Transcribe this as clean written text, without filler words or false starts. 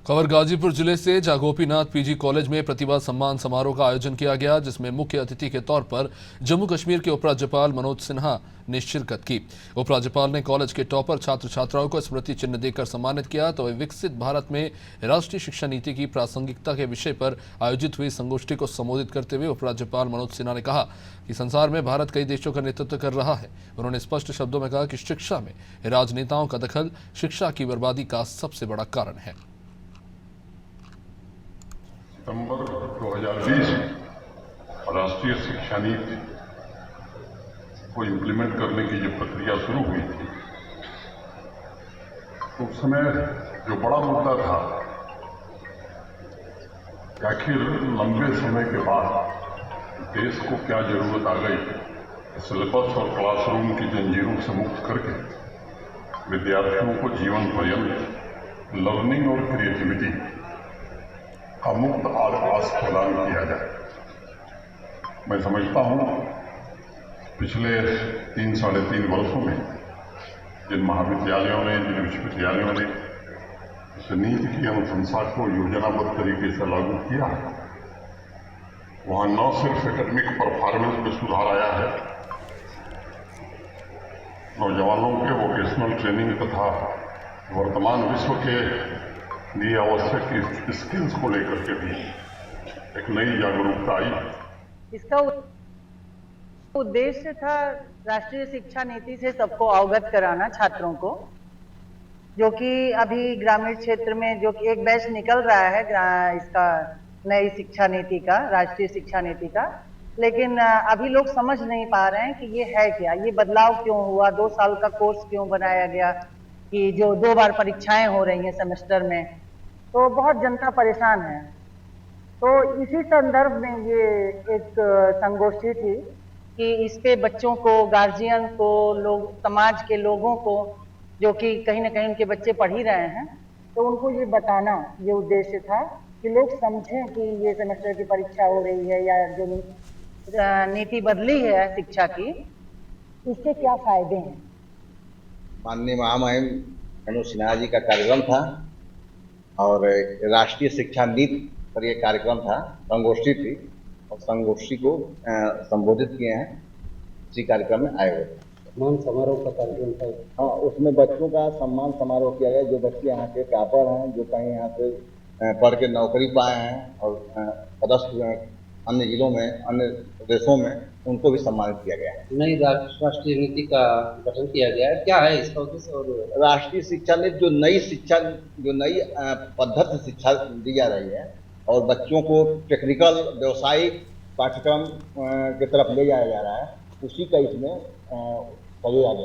खबर गाजीपुर जिले से जहां गोपीनाथ पीजी कॉलेज में प्रतिभा सम्मान समारोह का आयोजन किया गया, जिसमें मुख्य अतिथि के तौर पर जम्मू कश्मीर के उपराज्यपाल मनोज सिन्हा ने शिरकत की। उपराज्यपाल ने कॉलेज के टॉपर छात्र छात्राओं को स्मृति चिन्ह देकर सम्मानित किया। तो विकसित भारत में राष्ट्रीय शिक्षा नीति की प्रासंगिकता के विषय पर आयोजित हुई संगोष्ठी को संबोधित करते हुए उपराज्यपाल मनोज सिन्हा ने कहा कि संसार में भारत कई देशों का नेतृत्व कर रहा है। उन्होंने स्पष्ट शब्दों में कहा कि शिक्षा में राजनेताओं का दखल शिक्षा की बर्बादी का सबसे बड़ा कारण है। सितंबर 2020 में राष्ट्रीय शिक्षा नीति को इम्प्लीमेंट करने की जो प्रक्रिया शुरू हुई थी, तो उस समय जो बड़ा मुद्दा था कि आखिर लंबे समय के बाद देश को क्या जरूरत आ गई सिलेबस और क्लासरूम की जंजीरों से मुक्त करके विद्यार्थियों को जीवन पर्यंत लर्निंग और क्रिएटिविटी का मुक्त आवास प्रदान किया जाए। मैं समझता हूँ पिछले 3-3.5 वर्षों में जिन महाविद्यालयों ने, जिन विश्वविद्यालयों ने इस नीति की अनुशंसा को योजनाबद्ध तरीके से लागू किया है, वहाँ न सिर्फ एकेडमिक परफॉर्मेंस में सुधार आया है, नौजवानों के वोकेशनल ट्रेनिंग तथा वर्तमान विश्व के लिए आवश्यक स्किल्स को लेकर के भी एक नई जागरूकता आई। इसका उद्देश्य था राष्ट्रीय शिक्षा नीति से सबको अवगत कराना, छात्रों को, जो कि अभी ग्रामीण क्षेत्र में जो कि एक बैच निकल रहा है इसका नई शिक्षा नीति का, राष्ट्रीय शिक्षा नीति का, लेकिन अभी लोग समझ नहीं पा रहे हैं कि ये है क्या, ये बदलाव क्यों हुआ, 2 साल का कोर्स क्यों बनाया गया, कि जो 2 बार परीक्षाएं हो रही हैं सेमेस्टर में, तो बहुत जनता परेशान है। तो इसी संदर्भ में ये एक संगोष्ठी थी कि इस पे बच्चों को, गार्जियन को, लोग, समाज के लोगों को, जो कि कहीं ना कहीं उनके बच्चे पढ़ ही रहे हैं, तो उनको ये बताना, ये उद्देश्य था कि लोग समझें कि ये सेमेस्टर की परीक्षा हो रही है या जो नीति बदली है शिक्षा की, इसके क्या फायदे हैं। माननीय महामहिम मनोज सिन्हा जी का कार्यक्रम था और राष्ट्रीय शिक्षा नीति पर यह कार्यक्रम था, संगोष्ठी थी, और संगोष्ठी को संबोधित किए हैं। इसी कार्यक्रम में आए हुए सम्मान समारोह का कार्यक्रम था। हाँ, उसमें बच्चों का सम्मान समारोह किया गया। जो बच्चे यहाँ के टॉपर हैं, जो कहीं यहाँ से पढ़ के नौकरी पाए हैं और पदस्थ अन्य जिलों में, अन्य प्रदेशों में, उनको भी सम्मानित किया गया है। नई राष्ट्रीय नीति का गठन किया गया है, क्या है इसका उद्देश्य? और राष्ट्रीय शिक्षा नीति जो नई पद्धति से शिक्षा दी जा रही है और बच्चों को टेक्निकल व्यवसायिक पाठ्यक्रम की तरफ ले जाया जा रहा है, उसी का इसमें सजाया गया।